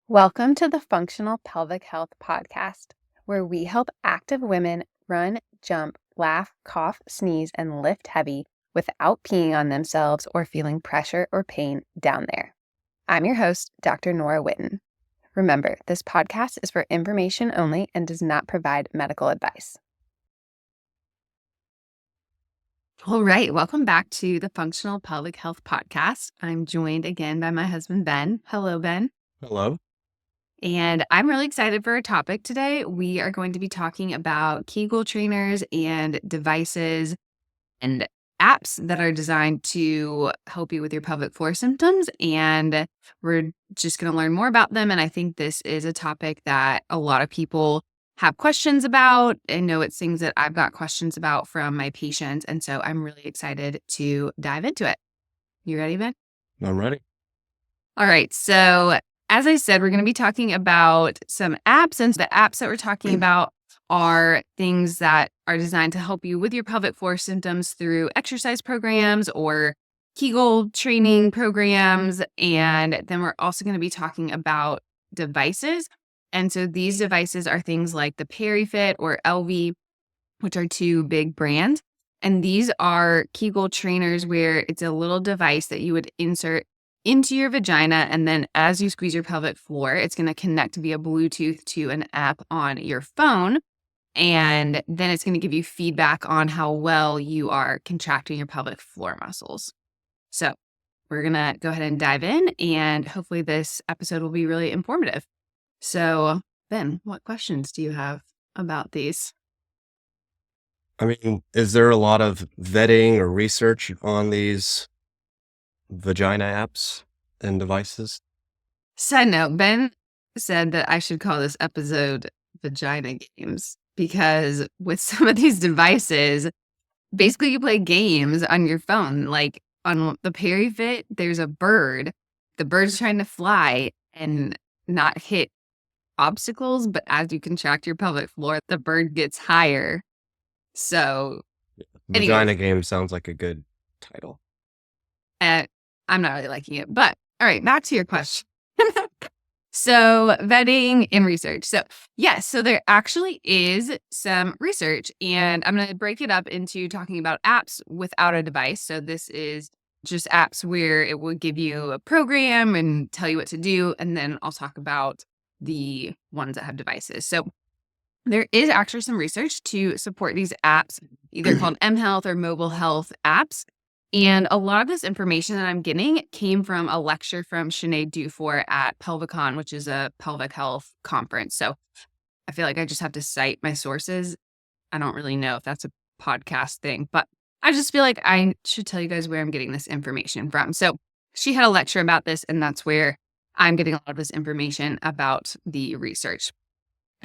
Welcome to the Functional Pelvic Health Podcast, where we help active women run, jump, laugh, cough, sneeze, and lift heavy without peeing on themselves or feeling pressure or pain down there. I'm your host, Dr. Nora Whitten. Remember, this podcast is for information only and does not provide medical advice. All right, welcome back to the Functional Pelvic Health Podcast. I'm joined again by my husband, Ben. Hello, Ben. Hello. And I'm really excited for our topic today. We are going to be talking about Kegel trainers and devices and apps that are designed to help you with your pelvic floor symptoms. And we're just going to learn more about them. And I think this is a topic that a lot of people have questions about. I know it's things that I've got questions about from my patients. And so I'm really excited to dive into it. You ready, Ben? I'm ready. All right. So as I said, we're going to be talking about some apps, and the apps that we're talking about are things that are designed to help you with your pelvic floor symptoms through exercise programs or Kegel training programs. And then we're also going to be talking about devices. And so these devices are things like the PeriFit or LV, which are two big brands. And these are Kegel trainers where it's a little device that you would insert into your vagina. And then as you squeeze your pelvic floor, it's going to connect via Bluetooth to an app on your phone. And then it's going to give you feedback on how well you are contracting your pelvic floor muscles. So we're going to go ahead and dive in, and hopefully this episode will be really informative. So Ben, what questions do you have about these? I mean, is there a lot of vetting or research on these vagina apps and devices? Side note, Ben said that I should call this episode Vagina Games because with some of these devices, basically you play games on your phone. Like on the PeriFit, there's a bird. The bird's trying to fly and not hit obstacles, but as you contract your pelvic floor, the bird gets higher. So Vagina anyways, Game sounds like a good title. I'm not really liking it, but all right, back to your question. So vetting and research. So yes, so there actually is some research, and I'm going to break it up into talking about apps without a device. So this is just apps where it will give you a program and tell you what to do. And then I'll talk about the ones that have devices. So there is actually some research to support these apps, either called mHealth or mobile health apps. And a lot of this information that I'm getting came from a lecture from Sinead Dufour at Pelvicon, which is a pelvic health conference. So I feel like I just have to cite my sources. I don't really know if that's a podcast thing, but I just feel like I should tell you guys where I'm getting this information from. So she had a lecture about this, and that's where I'm getting a lot of this information about the research.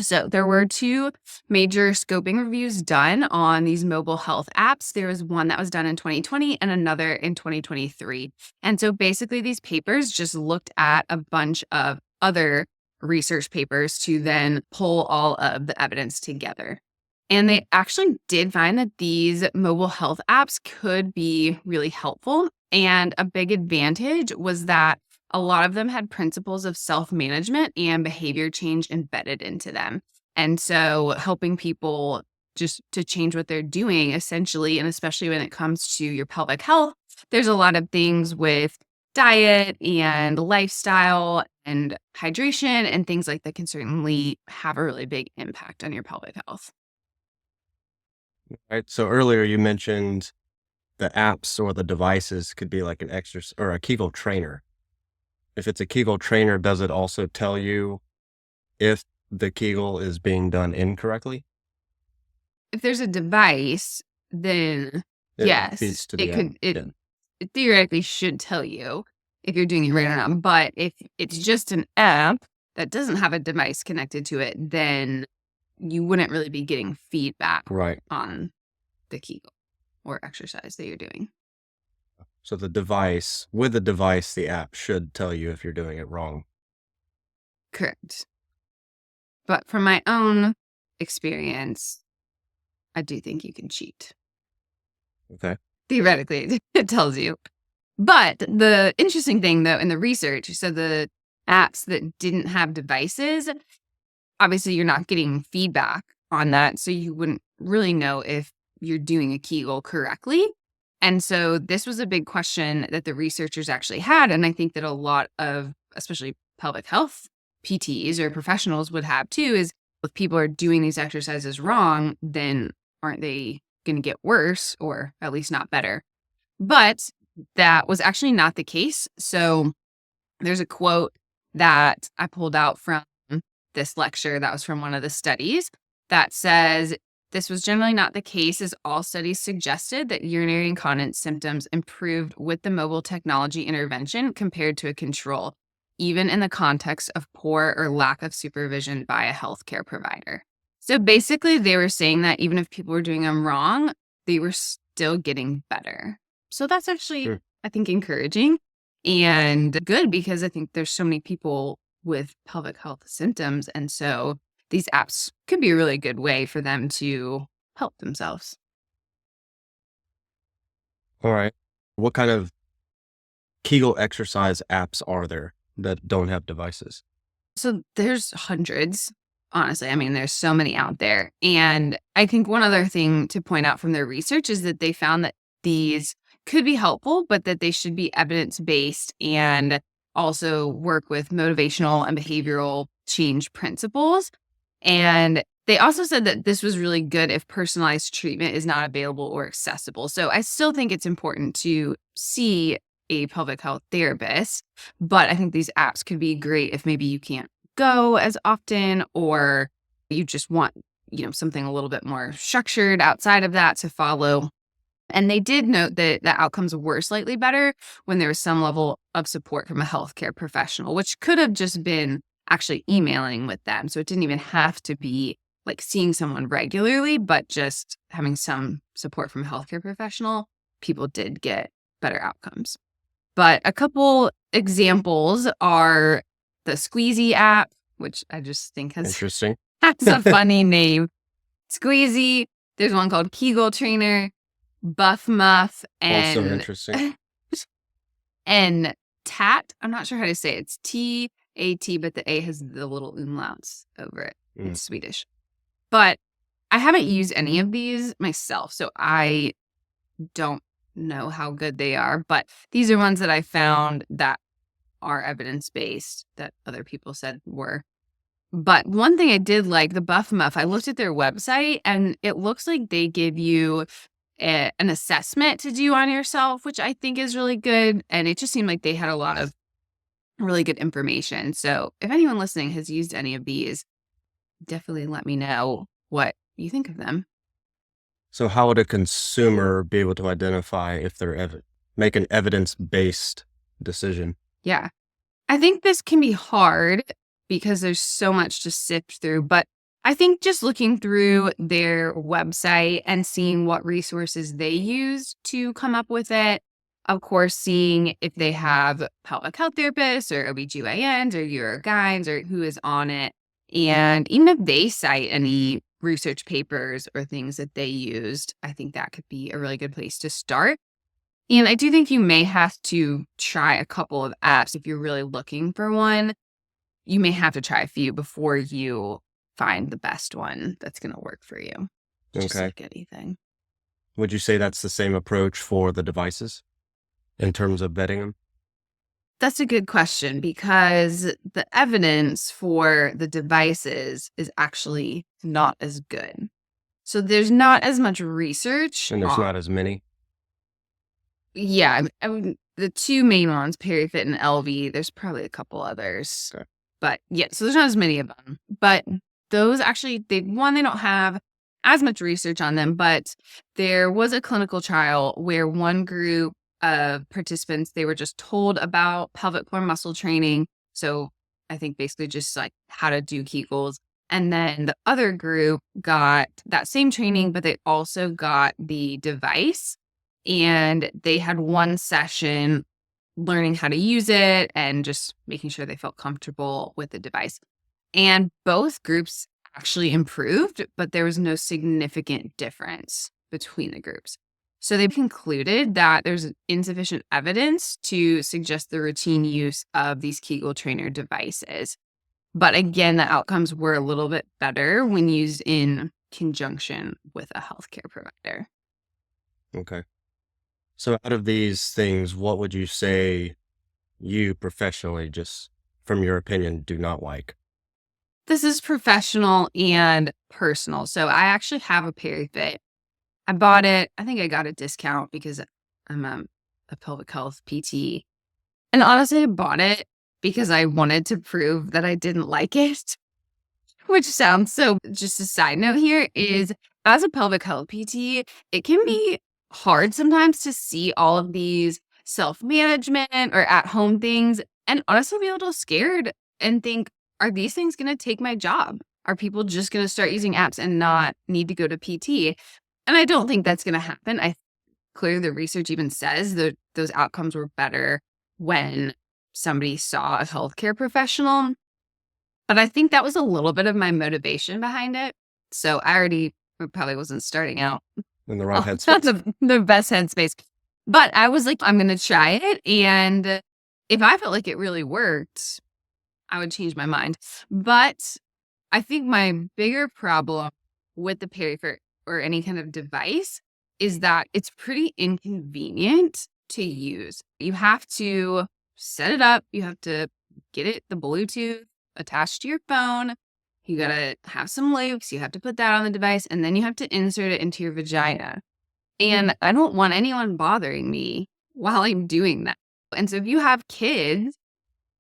So there were two major scoping reviews done on these mobile health apps. There was one that was done in 2020 and another in 2023. And so basically these papers just looked at a bunch of other research papers to then pull all of the evidence together. And they actually did find that these mobile health apps could be really helpful. And a big advantage was that a lot of them had principles of self-management and behavior change embedded into them. And so helping people just to change what they're doing essentially, and especially when it comes to your pelvic health, there's a lot of things with diet and lifestyle and hydration and things like that can certainly have a really big impact on your pelvic health. Right. So earlier you mentioned the apps or the devices could be like an exercise or a Kegel trainer. If it's a Kegel trainer, does it also tell you if the Kegel is being done incorrectly? If there's a device, then yes, feeds to the app. it theoretically should tell you if you're doing it right or not. But if it's just an app that doesn't have a device connected to it, then you wouldn't really be getting feedback Right. on the Kegel or exercise that you're doing. So the device, with the device, the app should tell you if you're doing it wrong. Correct. But from my own experience, I do think you can cheat. Okay. Theoretically, it tells you. But the interesting thing, though, in the research, so the apps that didn't have devices, obviously you're not getting feedback on that. So you wouldn't really know if you're doing a Kegel correctly. And so this was a big question that the researchers actually had. And I think that a lot of, especially pelvic health PTs or professionals would have too, is if people are doing these exercises wrong, then aren't they going to get worse or at least not better? But that was actually not the case. So there's a quote that I pulled out from this lecture that was from one of the studies that says, this was generally not the case, as all studies suggested that urinary incontinence symptoms improved with the mobile technology intervention compared to a control, even in the context of poor or lack of supervision by a healthcare provider. So basically, they were saying that even if people were doing them wrong, they were still getting better. So that's actually, Sure. I think, encouraging and good, because I think there's so many people with pelvic health symptoms. And so these apps could be a really good way for them to help themselves. All right. What kind of Kegel exercise apps are there that don't have devices? So there's hundreds, honestly. I mean, there's so many out there. And I think one other thing to point out from their research is that they found that these could be helpful, but that they should be evidence based and also work with motivational and behavioral change principles. And they also said that this was really good if personalized treatment is not available or accessible. So I still think it's important to see a pelvic health therapist, but I think these apps could be great if maybe you can't go as often, or you just want, something a little bit more structured outside of that to follow. And they did note that the outcomes were slightly better when there was some level of support from a healthcare professional, which could have just been actually emailing with them. So it didn't even have to be like seeing someone regularly, but just having some support from a healthcare professional. People did get better outcomes. But a couple examples are the Squeezy app, which I just think Interesting. has a funny name. Squeezy. There's one called Kegel Trainer, Buff Muff, Also and interesting. and Tat. I'm not sure how to say it. It's TAT, but the A has the little umlauts over it. Mm. It's Swedish. But I haven't used any of these myself, so I don't know how good they are. But these are ones that I found that are evidence-based that other people said were. But one thing I did like, the Buff Muff, I looked at their website and it looks like they give you an assessment to do on yourself, which I think is really good. And it just seemed like they had a lot of really good information. So if anyone listening has used any of these, definitely let me know what you think of them. So how would a consumer be able to identify if they're make an evidence-based decision? Yeah. I think this can be hard because there's so much to sift through, but I think just looking through their website and seeing what resources they use to come up with it, of course, seeing if they have pelvic health therapists or OBGYNs or urogyns or who is on it. And even if they cite any research papers or things that they used, I think that could be a really good place to start. And I do think you may have to try a couple of apps if you're really looking for one. You may have to try a few before you find the best one that's going to work for you. Just Okay. like anything. Would you say that's the same approach for the devices in terms of vetting them? That's a good question, because the evidence for the devices is actually not as good. So there's not as much research And there's on, not as many? yeah, I mean, the two main ones, PeriFit and LV, there's probably a couple others. Okay. But yeah, so there's not as many of them. But those actually, they don't have as much research on them, but there was a clinical trial where one group of participants, they were just told about pelvic floor muscle training. So I think basically just like how to do Kegels. And then the other group got that same training, but they also got the device, and they had one session learning how to use it and just making sure they felt comfortable with the device. And both groups actually improved, but there was no significant difference between the groups. So they concluded that there's insufficient evidence to suggest the routine use of these Kegel trainer devices. But again, the outcomes were a little bit better when used in conjunction with a healthcare provider. Okay. So out of these things, what would you say you professionally, just from your opinion, do not like? This is professional and personal. So I actually have a PeriFit. I bought it. I think I got a discount because I'm a pelvic health PT. And honestly, I bought it because I wanted to prove that I didn't like it, which sounds so. Just a side note here is as a pelvic health PT, it can be hard sometimes to see all of these self management or at home things and honestly be a little scared and think, are these things going to take my job? Are people just going to start using apps and not need to go to PT? And I don't think that's going to happen. I clearly the research even says that those outcomes were better when somebody saw a healthcare professional. But I think that was a little bit of my motivation behind it. So I already probably wasn't starting out In the right not headspace? the best headspace. But I was like, I'm going to try it. And if I felt like it really worked, I would change my mind. But I think my bigger problem with the Perifert or any kind of device is that it's pretty inconvenient to use. You have to set it up. You have to get it, the Bluetooth attached to your phone. You got to have some loops. You have to put that on the device and then you have to insert it into your vagina. And I don't want anyone bothering me while I'm doing that. And so if you have kids,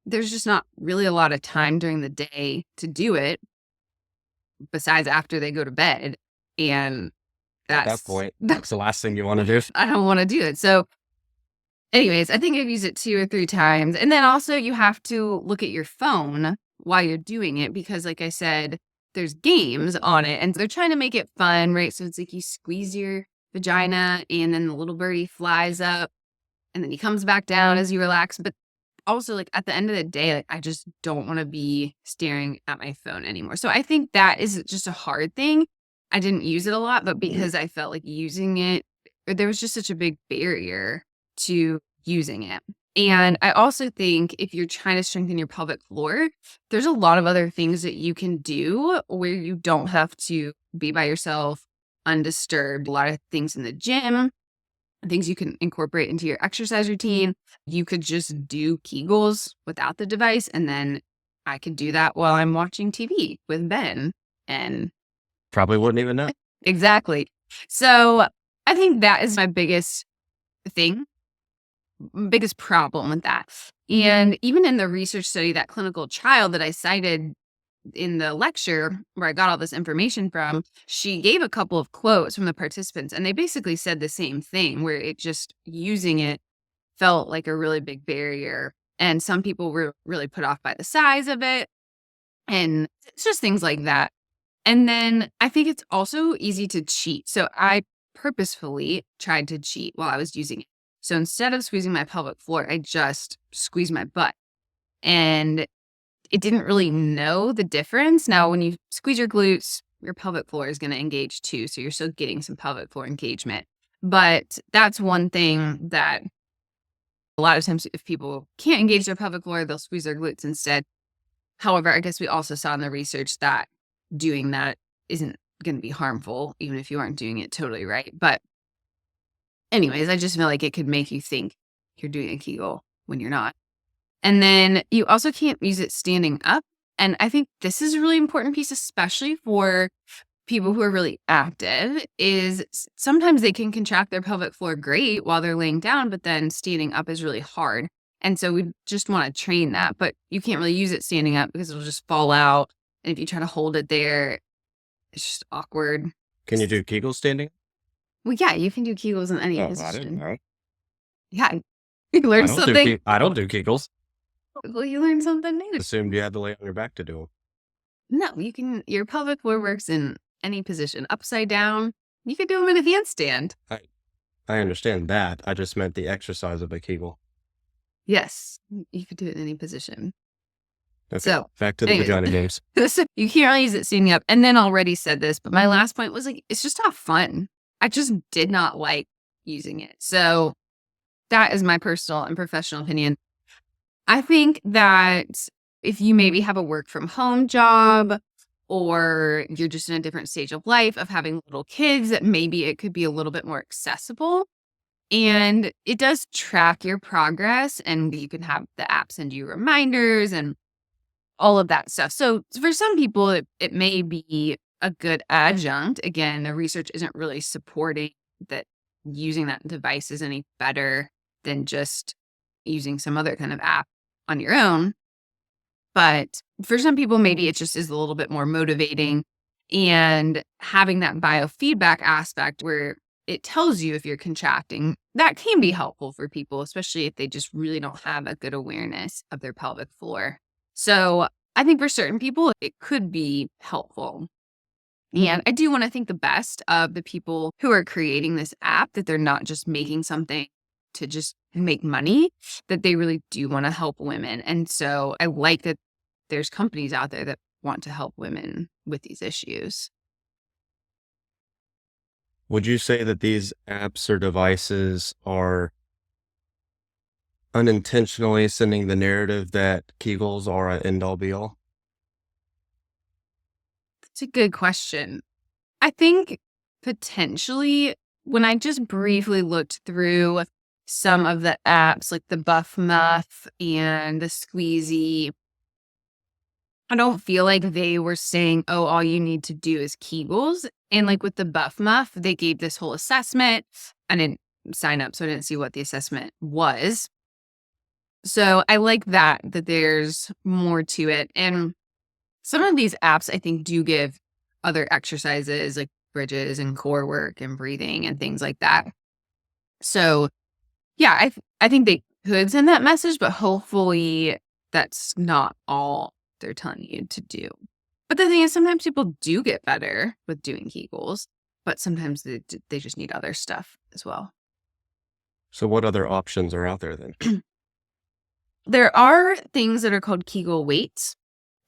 there's just not really a lot of time during the day to do it besides after they go to bed. And At that point, that's the last thing you want to do. I don't want to do it. So anyways, I think I've used it 2 or 3 times. And then also you have to look at your phone while you're doing it because like I said, there's games on it and they're trying to make it fun, right? So it's like you squeeze your vagina and then the little birdie flies up and then he comes back down as you relax. But also like at the end of the day, like I just don't want to be staring at my phone anymore. So I think that is just a hard thing. I didn't use it a lot, but because I felt like using it, there was just such a big barrier to using it. And I also think if you're trying to strengthen your pelvic floor, there's a lot of other things that you can do where you don't have to be by yourself undisturbed. A lot of things in the gym, things you can incorporate into your exercise routine. You could just do Kegels without the device. And then I could do that while I'm watching TV with Ben. And Probably wouldn't even know. exactly. So I think that is my biggest thing, biggest problem with that. And even in the research study, that clinical trial that I cited in the lecture where I got all this information from, she gave a couple of quotes from the participants and they basically said the same thing where it just using it felt like a really big barrier. And some people were really put off by the size of it. And it's just things like that. And then I think it's also easy to cheat. So I purposefully tried to cheat while I was using it. So instead of squeezing my pelvic floor, I just squeezed my butt. And it didn't really know the difference. Now, when you squeeze your glutes, your pelvic floor is going to engage too. So you're still getting some pelvic floor engagement. But that's one thing that a lot of times if people can't engage their pelvic floor, they'll squeeze their glutes instead. However, I guess we also saw in the research that doing that isn't going to be harmful, even if you aren't doing it totally right. But anyways, I just feel like it could make you think you're doing a Kegel when you're not. And then you also can't use it standing up. And I think this is a really important piece, especially for people who are really active, is sometimes they can contract their pelvic floor great while they're laying down, but then standing up is really hard. And so we just want to train that, but you can't really use it standing up because it'll just fall out. And if you try to hold it there, it's just awkward. Can you do Kegel standing? Well, yeah, you can do Kegels in any Oh, I position. didn't know. Yeah, you learn something. I don't do Kegels. Well, you learn something new. Assumed you had to lay on your back to do them. No, you can. Your pelvic floor works in any position, upside down. You could do them in a handstand. I understand that. I just meant the exercise of a Kegel. Yes, you could do it in any position. Okay, So, back to the anyways. vagina games. You can't really use it standing up. And then already said this, but my last point was like, it's just not fun. I just did not like using it. So that is my personal and professional opinion. I think that if you maybe have a work from home job or you're just in a different stage of life of having little kids, that maybe it could be a little bit more accessible. And it does track your progress, and you can have the app send you reminders and all of that stuff. So for some people, it may be a good adjunct. Again, the research isn't really supporting that using that device is any better than just using some other kind of app on your own. But for some people, maybe it just is a little bit more motivating. And having that biofeedback aspect where it tells you if you're contracting, that can be helpful for people, especially if they just really don't have a good awareness of their pelvic floor. So I think for certain people, it could be helpful. And I do want to think the best of the people who are creating this app, that they're not just making something to just make money, that they really do want to help women. And so I like that there's companies out there that want to help women with these issues. Would you say that these apps or devices are unintentionally sending the narrative that Kegels are a end all be all? It's a good question. I think potentially when I just briefly looked through some of the apps like the Buff Muff and the Squeezy, I don't feel like they were saying, oh, all you need to do is Kegels. And like with the Buff Muff, they gave this whole assessment. I didn't sign up, so I didn't see what the assessment was. So I like that there's more to it. And some of these apps, I think, do give other exercises like bridges and core work and breathing and things like that. So yeah, I think they could send that message, but hopefully that's not all they're telling you to do. But the thing is, sometimes people do get better with doing Kegels, but sometimes they just need other stuff as well. So what other options are out there then? There are things that are called Kegel weights,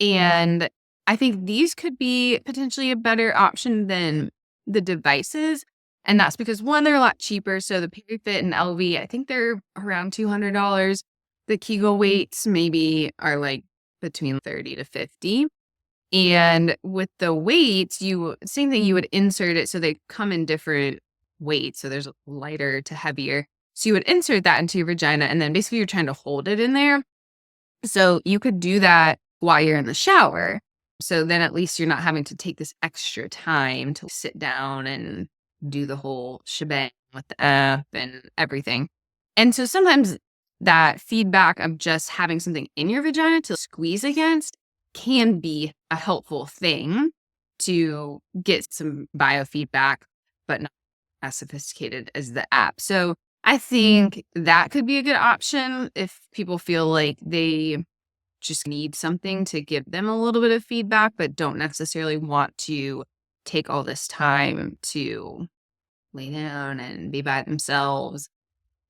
and I think these could be potentially a better option than the devices. And that's because one, they're a lot cheaper. So the PeriFit and LV, I think they're around $200. The Kegel weights maybe are like between 30 to 50. And with the weights, same thing, you would insert it. So they come in different weights. So there's lighter to heavier. So you would insert that into your vagina, and then basically you're trying to hold it in there. So you could do that while you're in the shower. So then at least you're not having to take this extra time to sit down and do the whole shebang with the app and everything. And so sometimes that feedback of just having something in your vagina to squeeze against can be a helpful thing to get some biofeedback, but not as sophisticated as the app. So I think that could be a good option if people feel like they just need something to give them a little bit of feedback, but don't necessarily want to take all this time to lay down and be by themselves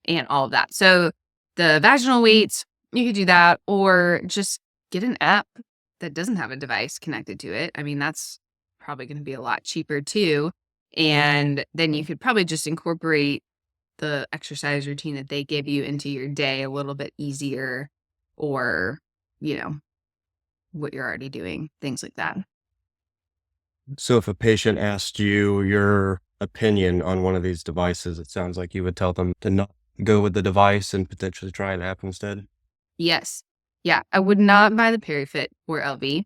and all of that. So the vaginal weights, you could do that, or just get an app that doesn't have a device connected to it. I mean, that's probably going to be a lot cheaper too. And then you could probably just incorporate the exercise routine that they give you into your day a little bit easier, or, what you're already doing, things like that. So if a patient asked you your opinion on one of these devices, it sounds like you would tell them to not go with the device and potentially try an app instead. Yes. Yeah. I would not buy the PeriFit or LV.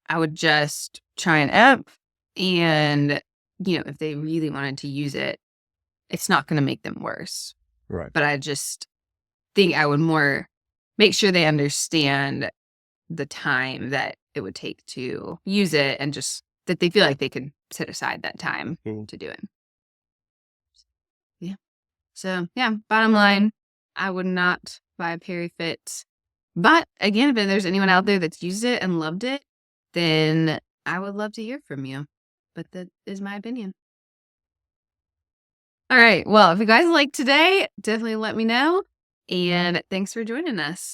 I would just try an app. And, if they really wanted to use it, it's not going to make them worse. Right. But I just think I would more make sure they understand the time that it would take to use it, and just that they feel like they could set aside that time to do it. Yeah. So, yeah, bottom line, I would not buy a PeriFit. But again, if there's anyone out there that's used it and loved it, then I would love to hear from you. But that is my opinion. All right. Well, if you guys like today, definitely let me know. And thanks for joining us.